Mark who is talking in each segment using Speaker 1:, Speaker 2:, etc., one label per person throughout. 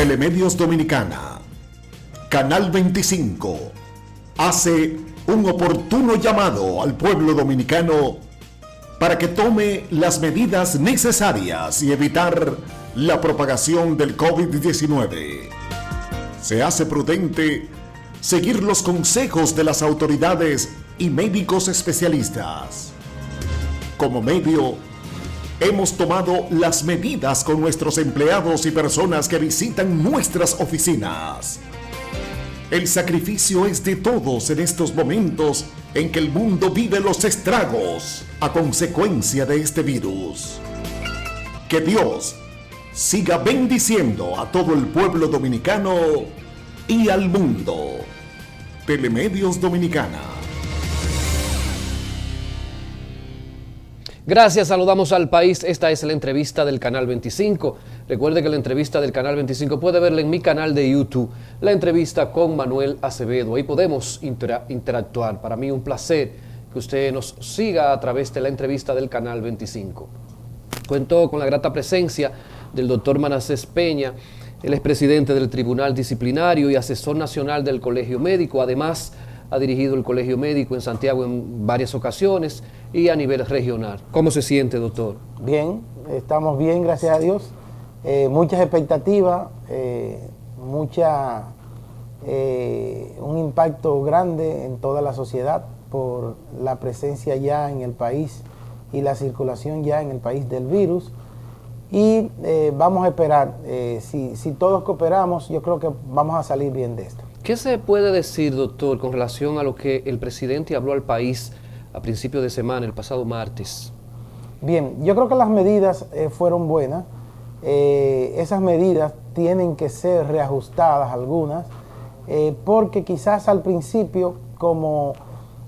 Speaker 1: Telemedios Dominicana, Canal 25, hace un oportuno llamado al pueblo dominicano para que tome las medidas necesarias y evitar la propagación del COVID-19. Se hace prudente seguir los consejos de las autoridades y médicos especialistas. Como medio, hemos tomado las medidas con nuestros empleados y personas que visitan nuestras oficinas. El sacrificio es de todos en estos momentos en que el mundo vive los estragos a consecuencia de este virus. Que Dios siga bendiciendo a todo el pueblo dominicano y al mundo. Telemedios Dominicana.
Speaker 2: Gracias, saludamos al país. Esta es la entrevista del Canal 25. Recuerde que la entrevista del Canal 25 puede verla en mi canal de YouTube, la entrevista con Manuel Acevedo. Ahí podemos interactuar. Para mí un placer que usted nos siga a través de la entrevista del Canal 25. Cuento con la grata presencia del doctor Manasés Peña. Él es presidente del Tribunal Disciplinario y asesor nacional del Colegio Médico. Además, ha dirigido el Colegio Médico en Santiago en varias ocasiones y a nivel regional. ¿Cómo se siente, doctor?
Speaker 3: Bien, estamos bien, gracias a Dios. Muchas expectativas, un impacto grande en toda la sociedad por la presencia ya en el país y la circulación ya en el país del virus. Y vamos a esperar, si todos cooperamos, yo creo que vamos a salir bien de esto.
Speaker 2: ¿Qué se puede decir, doctor, con relación a lo que el presidente habló al país a principio de semana, el pasado martes?
Speaker 3: Bien, yo creo que las medidas fueron buenas. Esas medidas tienen que ser reajustadas algunas, porque quizás al principio, como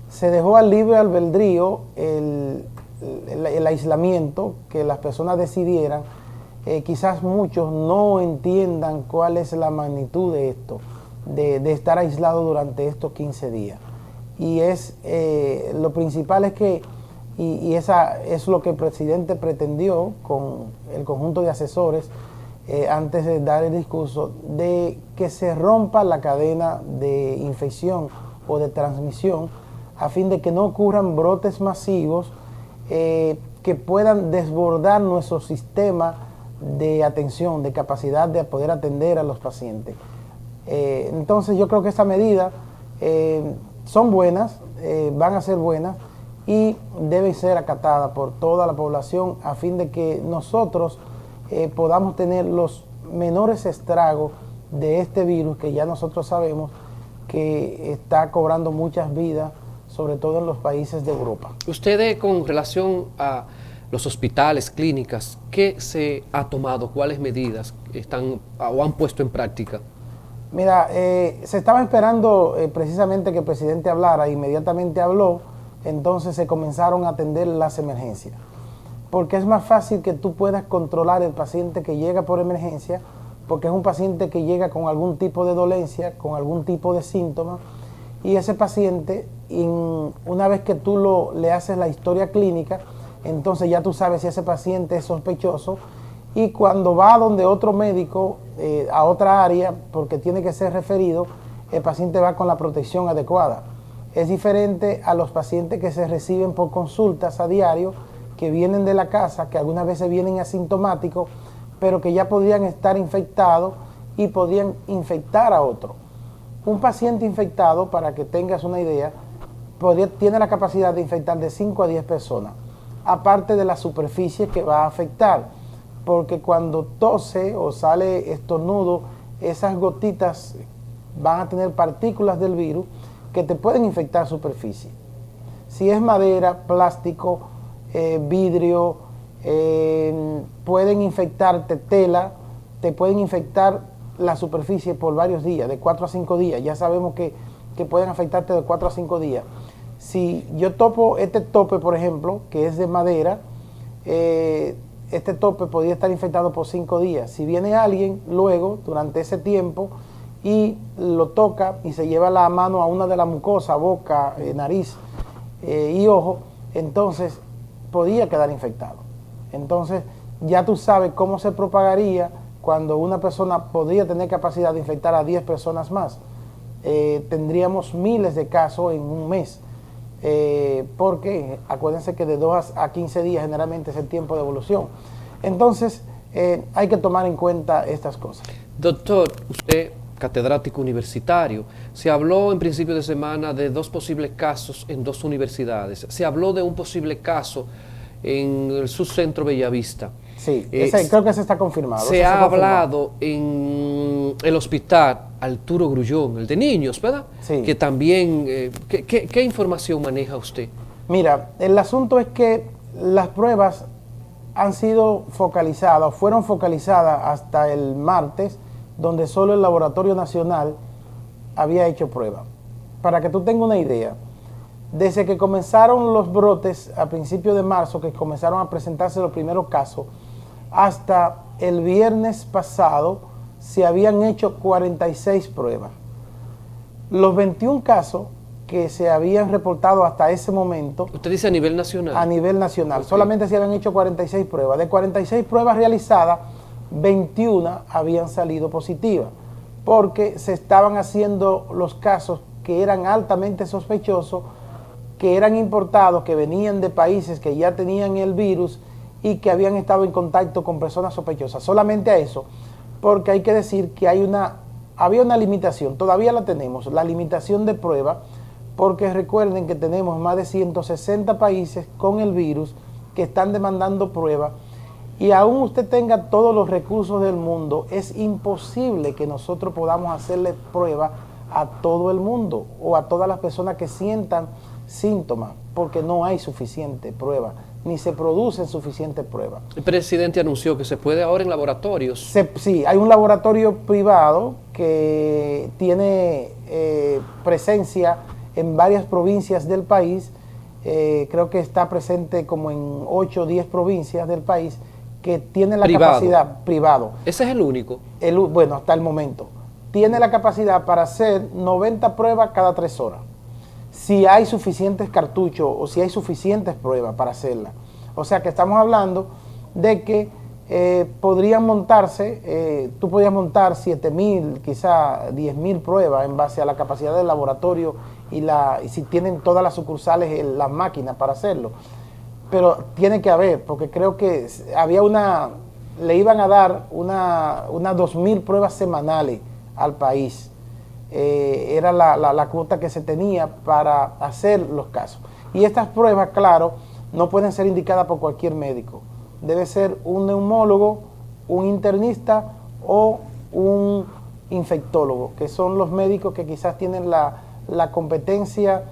Speaker 3: se dejó al libre albedrío el aislamiento, que las personas decidieran, quizás muchos no entiendan cuál es la magnitud de esto, de estar aislado durante estos 15 días. Y lo principal es que, y esa es lo que el presidente pretendió con el conjunto de asesores antes de dar el discurso, de que se rompa la cadena de infección o de transmisión a fin de que no ocurran brotes masivos que puedan desbordar nuestro sistema de atención, de capacidad de poder atender a los pacientes. Entonces yo creo que estas medidas son buenas, van a ser buenas y deben ser acatadas por toda la población a fin de que nosotros podamos tener los menores estragos de este virus que ya nosotros sabemos que está cobrando muchas vidas, sobre todo en los países de Europa.
Speaker 2: Ustedes, con relación a los hospitales, clínicas, ¿qué se ha tomado? ¿Cuáles medidas están o han puesto en práctica?
Speaker 3: Mira, se estaba esperando precisamente que el presidente hablara, inmediatamente habló, entonces se comenzaron a atender las emergencias. Porque es más fácil que tú puedas controlar el paciente que llega por emergencia, porque es un paciente que llega con algún tipo de dolencia, con algún tipo de síntoma, y ese paciente, una vez que tú le haces la historia clínica, entonces ya tú sabes si ese paciente es sospechoso, y cuando va donde otro médico, a otra área, porque tiene que ser referido, el paciente va con la protección adecuada. Es diferente a los pacientes que se reciben por consultas a diario, que vienen de la casa, que algunas veces vienen asintomáticos, pero que ya podrían estar infectados y podrían infectar a otro. Un paciente infectado, para que tengas una idea, tiene la capacidad de infectar de 5 a 10 personas, aparte de la superficie que va a afectar, porque cuando tose o sale estornudo, esas gotitas van a tener partículas del virus que te pueden infectar superficie. Si es madera, plástico, vidrio, pueden infectarte tela, te pueden infectar la superficie por varios días, de 4 a 5 días. Ya sabemos que pueden afectarte de 4 a 5 días. Si yo topo este tope, por ejemplo, que es de madera, este tope podría estar infectado por 5 días. Si viene alguien luego, durante ese tiempo, y lo toca y se lleva la mano a una de las mucosas, boca, nariz y ojo, entonces podría quedar infectado. Entonces ya tú sabes cómo se propagaría cuando una persona podría tener capacidad de infectar a 10 personas más. Tendríamos miles de casos en un mes, porque acuérdense que de 2 a 15 días generalmente es el tiempo de evolución. Entonces, hay que tomar en cuenta estas cosas.
Speaker 2: Doctor, usted, catedrático universitario, se habló en principio de semana de 2 posibles casos en 2 universidades. Se habló de un posible caso en el subcentro Bellavista.
Speaker 3: Sí, creo que se está confirmado.
Speaker 2: Se ha hablado en el hospital Arturo Grullón, el de niños, ¿verdad?
Speaker 3: Sí.
Speaker 2: Que también, ¿qué información maneja usted?
Speaker 3: Mira, el asunto es que las pruebas han sido focalizadas, fueron focalizadas hasta el martes, donde solo el Laboratorio Nacional había hecho prueba. Para que tú tengas una idea, desde que comenzaron los brotes a principios de marzo, que comenzaron a presentarse los primeros casos, hasta el viernes pasado se habían hecho 46 pruebas. Los 21 casos que se habían reportado hasta ese momento.
Speaker 2: ¿Usted dice a nivel nacional?
Speaker 3: A nivel nacional.
Speaker 2: Okay.
Speaker 3: Solamente se habían hecho 46 pruebas. De 46 pruebas realizadas, 21 habían salido positivas, porque se estaban haciendo los casos que eran altamente sospechosos, que eran importados, que venían de países que ya tenían el virus y que habían estado en contacto con personas sospechosas. Solamente a eso, porque hay que decir que había una limitación, todavía la tenemos, la limitación de prueba, porque recuerden que tenemos más de 160 países con el virus que están demandando pruebas, y aún usted tenga todos los recursos del mundo, es imposible que nosotros podamos hacerle prueba a todo el mundo o a todas las personas que sientan síntomas, porque no hay suficiente prueba, ni se producen suficientes pruebas.
Speaker 2: El presidente anunció que se puede ahora en laboratorios.
Speaker 3: Sí, hay un laboratorio privado que tiene presencia en varias provincias del país, creo que está presente como en 8 o 10 provincias del país, que tiene la capacidad, privado.
Speaker 2: ¿Ese es el único?
Speaker 3: Bueno, hasta el momento. Tiene la capacidad para hacer 90 pruebas cada 3 horas. Si hay suficientes cartuchos o si hay suficientes pruebas para hacerla. O sea que estamos hablando de que podrían montarse, tú podrías montar 7.000, quizá 10.000 pruebas en base a la capacidad del laboratorio y si tienen todas las sucursales, las máquinas para hacerlo. Pero tiene que haber, porque creo que le iban a dar unas 2.000 pruebas semanales al país. Era la cuota que se tenía para hacer los casos. Y estas pruebas, claro, no pueden ser indicadas por cualquier médico. Debe ser un neumólogo, un internista o un infectólogo, que son los médicos que quizás tienen la competencia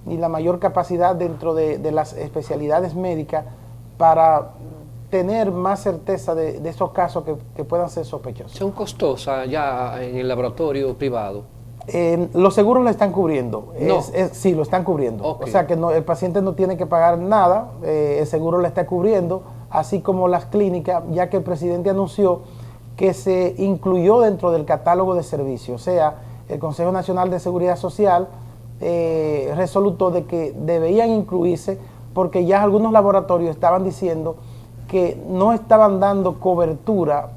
Speaker 3: y la mayor capacidad dentro de las especialidades médicas para tener más certeza de esos casos que puedan ser sospechosos.
Speaker 2: ¿Son costosas ya en el laboratorio privado?
Speaker 3: Los seguros lo están cubriendo.
Speaker 2: No.
Speaker 3: Sí, lo están cubriendo.
Speaker 2: Okay.
Speaker 3: O sea que el paciente no tiene que pagar nada, el seguro lo está cubriendo, así como las clínicas, ya que el presidente anunció que se incluyó dentro del catálogo de servicios. O sea, el Consejo Nacional de Seguridad Social resolutó de que debían incluirse, porque ya algunos laboratorios estaban diciendo que no estaban dando cobertura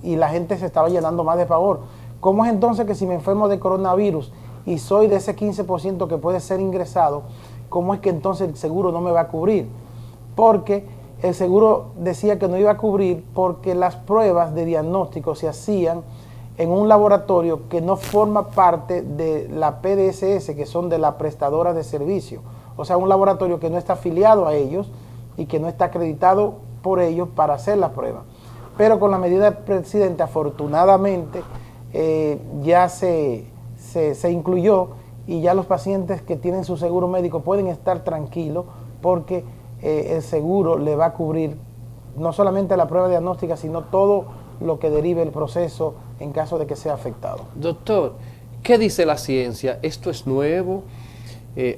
Speaker 3: y la gente se estaba llenando más de pavor. ¿Cómo es entonces que si me enfermo de coronavirus y soy de ese 15% que puede ser ingresado, cómo es que entonces el seguro no me va a cubrir? Porque el seguro decía que no iba a cubrir porque las pruebas de diagnóstico se hacían en un laboratorio que no forma parte de la PDSS, que son de la prestadora de servicio. O sea, un laboratorio que no está afiliado a ellos y que no está acreditado por ellos para hacer la prueba. Pero con la medida del presidente, afortunadamente, ya se incluyó, y ya los pacientes que tienen su seguro médico pueden estar tranquilos porque el seguro le va a cubrir no solamente la prueba diagnóstica, sino todo lo que derive el proceso en caso de que sea afectado.
Speaker 2: Doctor, ¿qué dice la ciencia? ¿Esto es nuevo?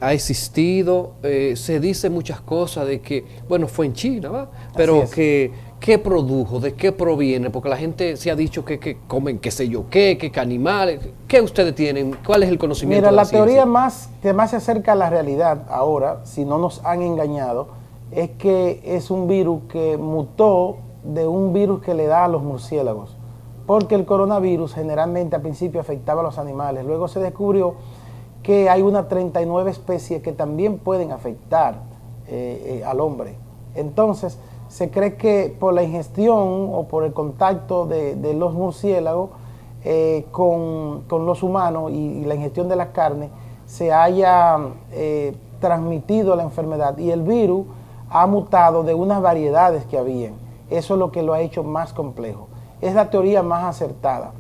Speaker 2: ¿Ha existido? Se dice muchas cosas de que, bueno, fue en China, ¿va? Pero ¿qué produjo? ¿De qué proviene? Porque la gente se ha dicho que comen qué sé yo qué animales. ¿Qué ustedes tienen? ¿Cuál es el conocimiento de la ciencia?
Speaker 3: Mira, la teoría que más se acerca a la realidad ahora, si no nos han engañado, es que es un virus que mutó de un virus que le da a los murciélagos. porque el coronavirus generalmente al principio afectaba a los animales. Luego se descubrió que hay unas 39 especies que también pueden afectar al hombre. Entonces, se cree que por la ingestión o por el contacto de los murciélagos con los humanos y la ingestión de las carnes, se haya transmitido la enfermedad y el virus ha mutado de unas variedades que habían. Eso es lo que lo ha hecho más complejo. Es la teoría más acertada.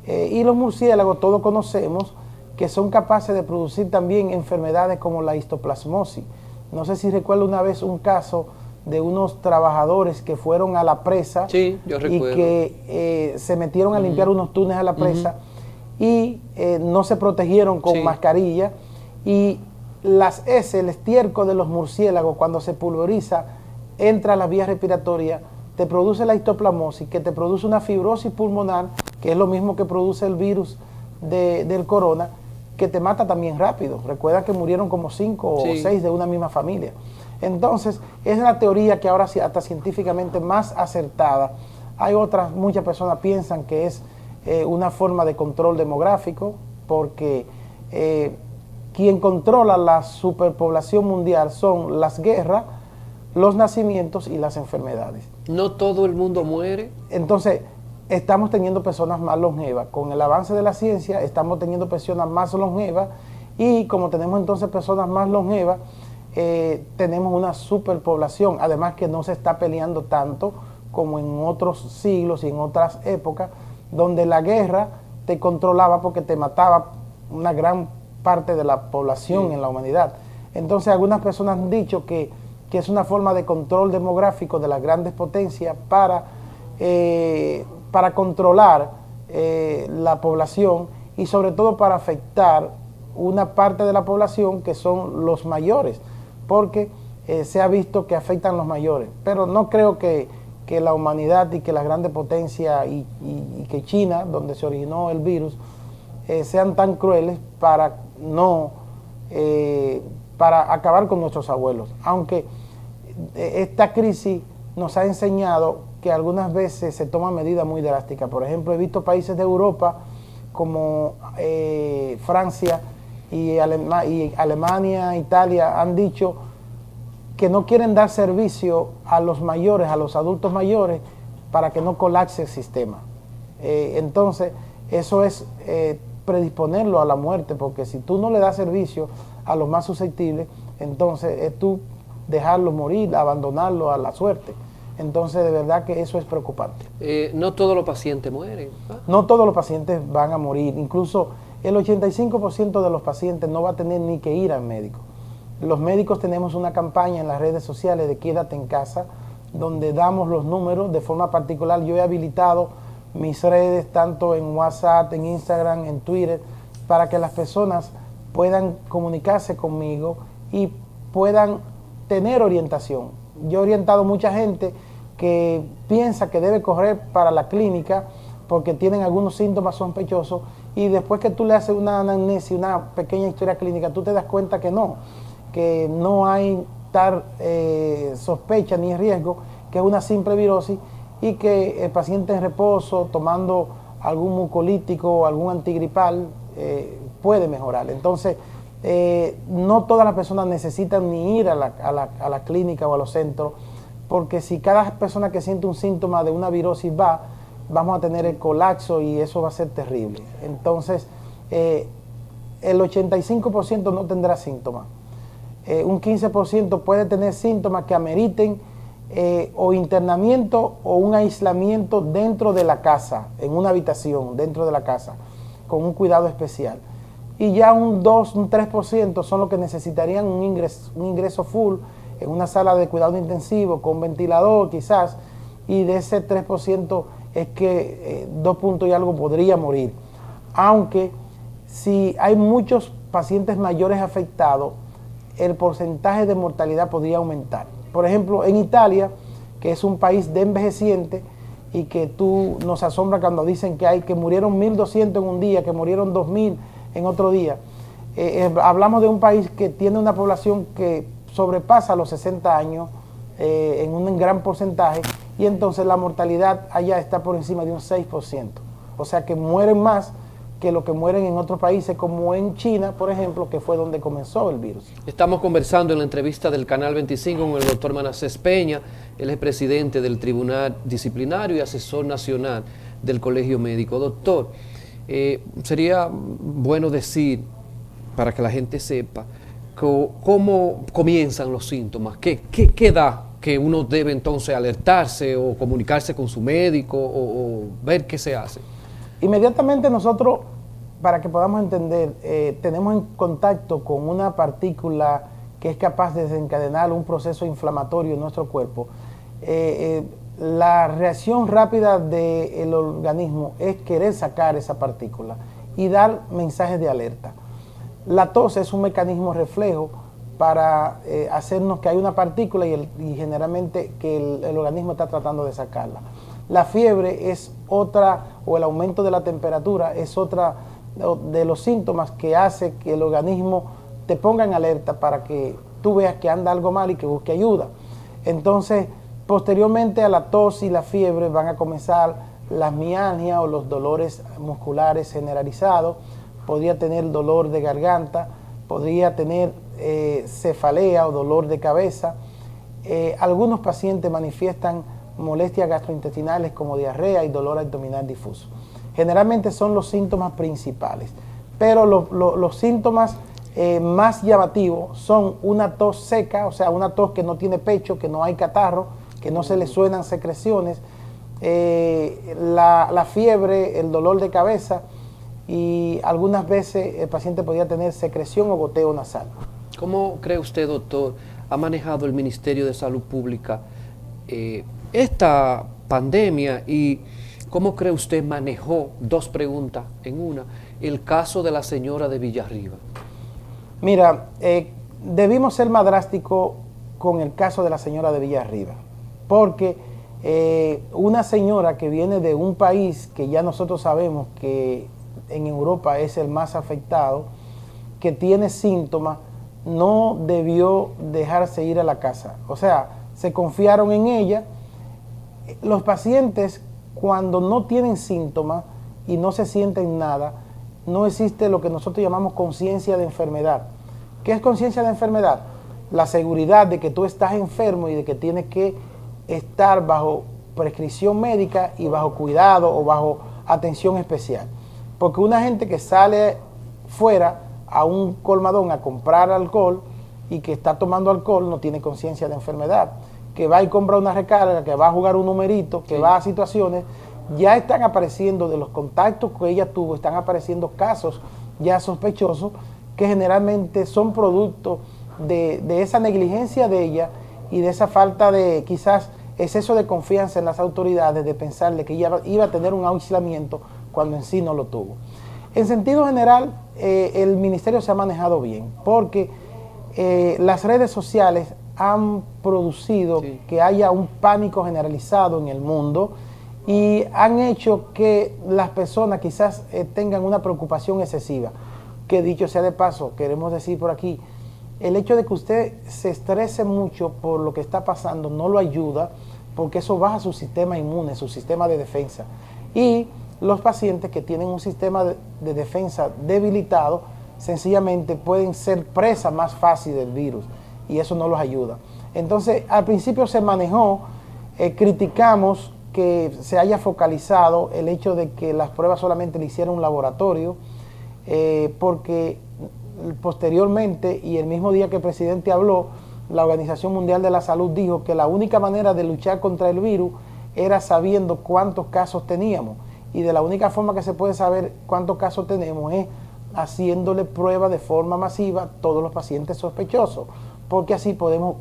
Speaker 3: Y los murciélagos, todos conocemos que son capaces de producir también enfermedades como la histoplasmosis. No sé si recuerdo una vez un caso de unos trabajadores que fueron a la presa,
Speaker 2: sí, yo recuerdo,
Speaker 3: y que se metieron a limpiar unos túneles a la presa y no se protegieron con mascarilla, y las heces, el estiércol de los murciélagos, cuando se pulveriza, entra a las vías respiratorias, te produce la histoplasmosis, que te produce una fibrosis pulmonar, que es lo mismo que produce el virus del corona, que te mata también rápido. Recuerda que murieron como 5 o 6 de una misma familia. Entonces, es la teoría que ahora hasta científicamente más acertada. Hay otras, muchas personas piensan que es una forma de control demográfico, porque quien controla la superpoblación mundial son las guerras, los nacimientos y las enfermedades.
Speaker 2: ¿No todo el mundo muere?
Speaker 3: Entonces, estamos teniendo personas más longevas. Con el avance de la ciencia, estamos teniendo personas más longevas, y como tenemos entonces personas más longevas, tenemos una superpoblación, además que no se está peleando tanto como en otros siglos y en otras épocas, donde la guerra te controlaba porque te mataba una gran parte de la población en la humanidad. Entonces algunas personas han dicho que es una forma de control demográfico de las grandes potencias para controlar la población, y sobre todo para afectar una parte de la población que son los mayores, porque se ha visto que afectan los mayores. Pero no creo que la humanidad y que las grandes potencias y que China, donde se originó el virus, sean tan crueles para acabar con nuestros abuelos. Aunque esta crisis nos ha enseñado que algunas veces se toman medidas muy drásticas. Por ejemplo, he visto países de Europa como Francia y Alemania, Italia, han dicho que no quieren dar servicio a los mayores, a los adultos mayores, para que no colapse el sistema. Entonces, eso es predisponerlo a la muerte, porque si tú no le das servicio a los más susceptibles, entonces es tú dejarlo morir, abandonarlo a la suerte. Entonces, de verdad que eso es preocupante.
Speaker 2: No todos los pacientes mueren.
Speaker 3: No todos los pacientes van a morir. Incluso el 85% de los pacientes no va a tener ni que ir al médico. Los médicos tenemos una campaña en las redes sociales de Quédate en casa, donde damos los números de forma particular. Yo he habilitado mis redes tanto en WhatsApp, en Instagram, en Twitter, para que las personas puedan comunicarse conmigo y puedan tener orientación. Yo he orientado mucha gente que piensa que debe correr para la clínica porque tienen algunos síntomas sospechosos, y después que tú le haces una anamnesis, una pequeña historia clínica, tú te das cuenta que no hay tal sospecha ni riesgo, que es una simple virosis, y que el paciente en reposo, tomando algún mucolítico o algún antigripal, puede mejorar. Entonces, no todas las personas necesitan ni ir a la clínica o a los centros, porque si cada persona que siente un síntoma de una virosis vamos a tener el colapso y eso va a ser terrible. Entonces, el 85% no tendrá síntomas. Un 15% puede tener síntomas que ameriten o internamiento o un aislamiento dentro de la casa, en una habitación dentro de la casa, con un cuidado especial. Y ya un 2, un 3% son los que necesitarían un ingreso full en una sala de cuidado intensivo con ventilador quizás, y de ese 3% es que 2 puntos y algo podría morir. Aunque si hay muchos pacientes mayores afectados, el porcentaje de mortalidad podría aumentar. Por ejemplo, en Italia, que es un país de envejecientes, y que tú nos asombra cuando dicen que murieron 1.200 en un día, que murieron 2.000 en otro día. Hablamos de un país que tiene una población que sobrepasa los 60 años en un gran porcentaje, y entonces la mortalidad allá está por encima de un 6%. O sea que mueren más que lo que mueren en otros países, como en China, por ejemplo, que fue donde comenzó el virus.
Speaker 2: Estamos conversando en la entrevista del Canal 25 con el doctor Manasés Peña. Él es presidente del Tribunal Disciplinario y asesor nacional del Colegio Médico. Doctor, sería bueno decir, para que la gente sepa, cómo comienzan los síntomas, qué da que uno debe entonces alertarse o comunicarse con su médico o ver qué se hace.
Speaker 3: Inmediatamente nosotros, para que podamos entender, tenemos en contacto con una partícula que es capaz de desencadenar un proceso inflamatorio en nuestro cuerpo. La reacción rápida del organismo es querer sacar esa partícula y dar mensajes de alerta. La tos es un mecanismo reflejo para hacernos que hay una partícula y generalmente que el organismo está tratando de sacarla. La fiebre es otra, o el aumento de la temperatura es otra de los síntomas que hace que el organismo te ponga en alerta para que tú veas que anda algo mal y que busque ayuda. Entonces, posteriormente a la tos y la fiebre van a comenzar las mialgias o los dolores musculares generalizados. Podría tener dolor de garganta, podría tener cefalea o dolor de cabeza. Algunos pacientes manifiestan molestias gastrointestinales como diarrea y dolor abdominal difuso. Generalmente son los síntomas principales, pero los síntomas más llamativos son una tos seca, o sea, una tos que no tiene pecho, que no hay catarro, que no se le suenan secreciones, la fiebre, el dolor de cabeza, y algunas veces el paciente podría tener secreción o goteo nasal.
Speaker 2: ¿Cómo cree usted, doctor, ha manejado el Ministerio de Salud Pública esta pandemia y cómo cree usted manejó, dos preguntas en una, el caso de la señora de Villarriba?
Speaker 3: Mira, debimos ser más drásticos con el caso de la señora de Villarriba, porque una señora que viene de un país que ya nosotros sabemos que en Europa es el más afectado, que tiene síntomas, no debió dejarse ir a la casa. O sea, se confiaron en ella. Los pacientes, cuando no tienen síntomas y no se sienten nada, no existe lo que nosotros llamamos conciencia de enfermedad. ¿Qué es conciencia de enfermedad? La seguridad de que tú estás enfermo y de que tienes que estar bajo prescripción médica y bajo cuidado o bajo atención especial. Porque una gente que sale fuera a un colmadón a comprar alcohol y que está tomando alcohol no tiene conciencia de enfermedad. Que va y compra una recarga, que va a jugar un numerito, que va a situaciones, ya están apareciendo de los contactos que ella tuvo, están apareciendo casos ya sospechosos que generalmente son producto de esa negligencia de ella y de esa falta de quizás exceso de confianza en las autoridades, de pensarle que ella iba a tener un aislamiento cuando en sí no lo tuvo. En sentido general, el ministerio se ha manejado bien, porque las redes sociales han producido que haya un pánico generalizado en el mundo y han hecho que las personas quizás tengan una preocupación excesiva. Que dicho sea de paso, queremos decir por aquí, el hecho de que usted se estrese mucho por lo que está pasando no lo ayuda, porque eso baja su sistema inmune, su sistema de defensa. Y los pacientes que tienen un sistema de defensa debilitado, sencillamente pueden ser presa más fácil del virus y eso no los ayuda. Entonces, al principio se manejó, criticamos que se haya focalizado el hecho de que las pruebas solamente le hiciera un laboratorio, porque posteriormente y el mismo día que el presidente habló, la Organización Mundial de la Salud dijo que la única manera de luchar contra el virus era sabiendo cuántos casos teníamos, y de la única forma que se puede saber cuántos casos tenemos es haciéndole prueba de forma masiva a todos los pacientes sospechosos, porque así podemos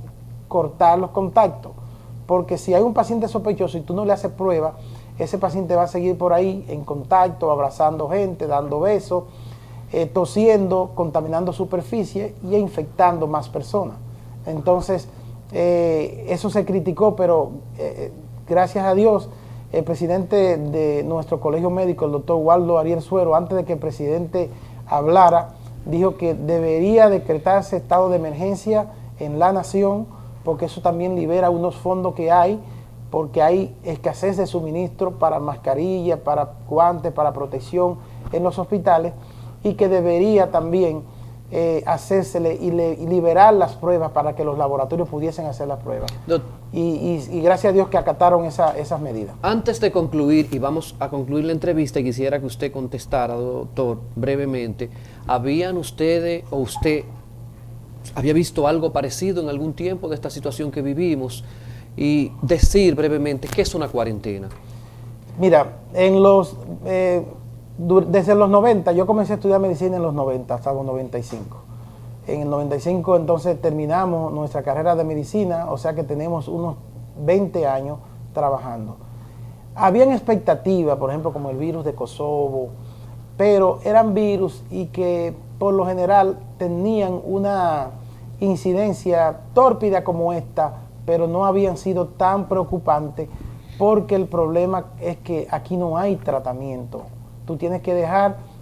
Speaker 3: cortar los contactos, porque si hay un paciente sospechoso y tú no le haces prueba, ese paciente va a seguir por ahí en contacto, abrazando gente, dando besos, tosiendo, contaminando superficie y infectando más personas. Entonces, eso se criticó, pero gracias a Dios, el presidente de nuestro colegio médico, el doctor Waldo Ariel Suero, antes de que el presidente hablara, dijo que debería decretarse estado de emergencia en la nación, porque eso también libera unos fondos que hay porque hay escasez de suministro para mascarillas, para guantes, para protección en los hospitales, y que debería también hacérsele y liberar las pruebas para que los laboratorios pudiesen hacer las pruebas. Y gracias a Dios que acataron esas medidas.
Speaker 2: Antes de concluir, y vamos a concluir la entrevista, quisiera que usted contestara, doctor, brevemente, ¿habían ustedes o usted había visto algo parecido en algún tiempo de esta situación que vivimos? Y decir brevemente, ¿qué es una cuarentena?
Speaker 3: Mira, desde los 90, yo comencé a estudiar medicina en los 90 hasta los 95. En el 95 entonces terminamos nuestra carrera de medicina, o sea que tenemos unos 20 años trabajando. Habían expectativas, por ejemplo, como el virus de Kosovo, pero eran virus y que por lo general tenían una incidencia tórpida como esta, pero no habían sido tan preocupantes, porque el problema es que aquí no hay tratamiento. Tú tienes que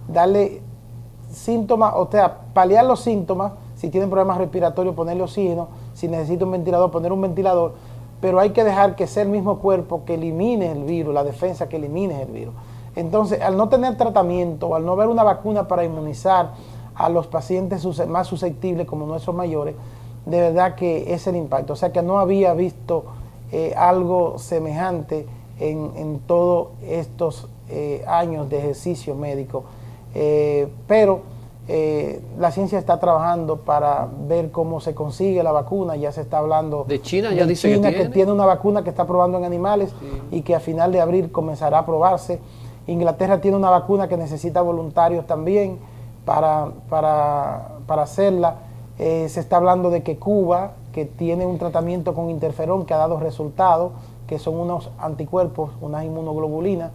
Speaker 3: darle síntomas, o sea, paliar los síntomas. Si tienen problemas respiratorios, ponerle oxígeno. Si necesita un ventilador, poner un ventilador. Pero hay que dejar que sea el mismo cuerpo que elimine el virus, la defensa que elimine el virus. Entonces, al no tener tratamiento, al no haber una vacuna para inmunizar a los pacientes más susceptibles como nuestros mayores, de verdad que es el impacto. O sea, que no había visto algo semejante en todos estos años de ejercicio médico, pero la ciencia está trabajando para ver cómo se consigue la vacuna. Ya se está hablando
Speaker 2: de China, ya dice
Speaker 3: que tiene una vacuna que está probando en animales, sí, y que a final de abril comenzará a probarse. Inglaterra tiene una vacuna que necesita voluntarios también para hacerla. Se está hablando de que Cuba, que tiene un tratamiento con interferón que ha dado resultados, que son unos anticuerpos, unas inmunoglobulinas,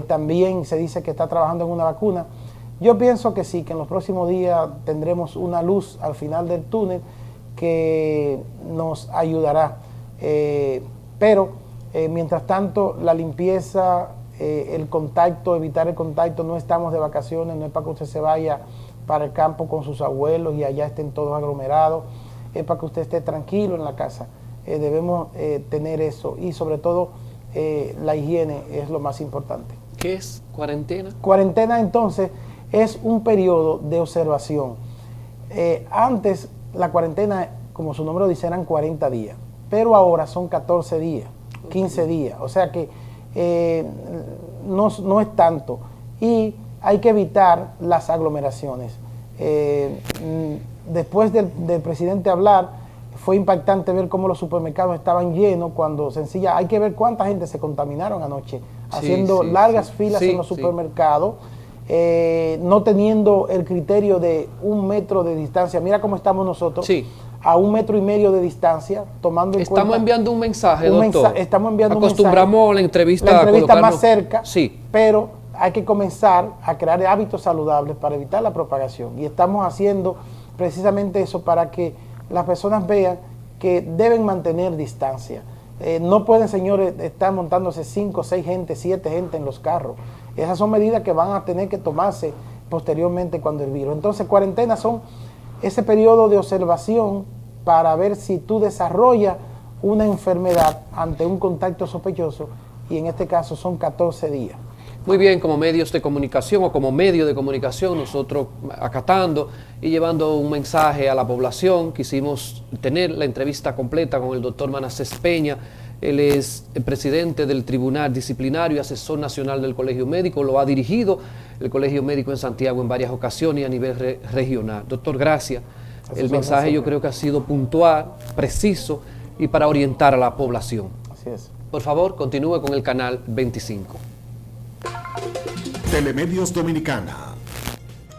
Speaker 3: también se dice que está trabajando en una vacuna. Yo pienso que sí, que en los próximos días tendremos una luz al final del túnel que nos ayudará. Pero mientras tanto, la limpieza, el contacto, evitar el contacto, no estamos de vacaciones, no es para que usted se vaya para el campo con sus abuelos y allá estén todos aglomerados, es para que usted esté tranquilo en la casa. Debemos tener eso, y sobre todo la higiene es lo más importante.
Speaker 2: ¿Qué es cuarentena?
Speaker 3: Cuarentena, entonces, es un periodo de observación. Antes la cuarentena, como su nombre lo dice, eran 40 días, pero ahora son 14 días, 15 días, o sea que no es tanto, y hay que evitar las aglomeraciones. Después del presidente hablar, fue impactante ver cómo los supermercados estaban llenos, cuando hay que ver cuánta gente se contaminaron anoche, haciendo largas filas en los supermercados, no teniendo el criterio de 1 metro de distancia. Mira cómo estamos nosotros, a 1,5 metros de distancia, tomando en cuenta.
Speaker 2: Estamos enviando un mensaje, doctor.
Speaker 3: Estamos enviando
Speaker 2: Acostumbramos la entrevista
Speaker 3: más cerca, pero hay que comenzar a crear hábitos saludables para evitar la propagación. Y estamos haciendo precisamente eso, para que las personas vean que deben mantener distancia. No pueden, señores, estar montándose 5, 6 gente, 7 gente en los carros. Esas son medidas que van a tener que tomarse posteriormente cuando el virus. Entonces, cuarentenas son ese periodo de observación para ver si tú desarrollas una enfermedad ante un contacto sospechoso, y en este caso son 14 días.
Speaker 2: Muy bien, como medios de comunicación o como medio de comunicación, nosotros acatando y llevando un mensaje a la población, quisimos tener la entrevista completa con el doctor Manasés Peña. Él es el presidente del Tribunal Disciplinario y asesor nacional del Colegio Médico. Lo ha dirigido el Colegio Médico en Santiago en varias ocasiones y a nivel regional. Doctor, gracias. El mensaje yo creo que ha sido puntual, preciso y para orientar a la población.
Speaker 3: Así es.
Speaker 2: Por favor, continúe con el canal 25.
Speaker 1: Telemedios Dominicana,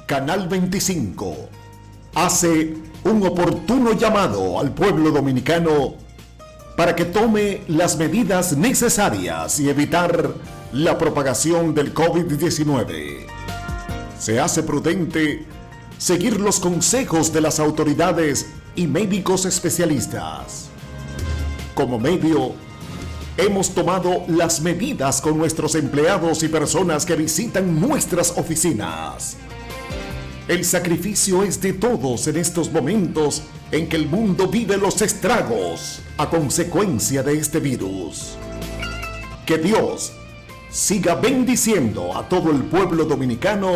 Speaker 1: Canal 25, hace un oportuno llamado al pueblo dominicano para que tome las medidas necesarias y evitar la propagación del COVID-19. Se hace prudente seguir los consejos de las autoridades y médicos especialistas. Como medio, hemos tomado las medidas con nuestros empleados y personas que visitan nuestras oficinas. El sacrificio es de todos en estos momentos en que el mundo vive los estragos a consecuencia de este virus. Que Dios siga bendiciendo a todo el pueblo dominicano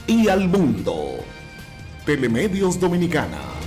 Speaker 1: y al mundo. Telemedios Dominicana.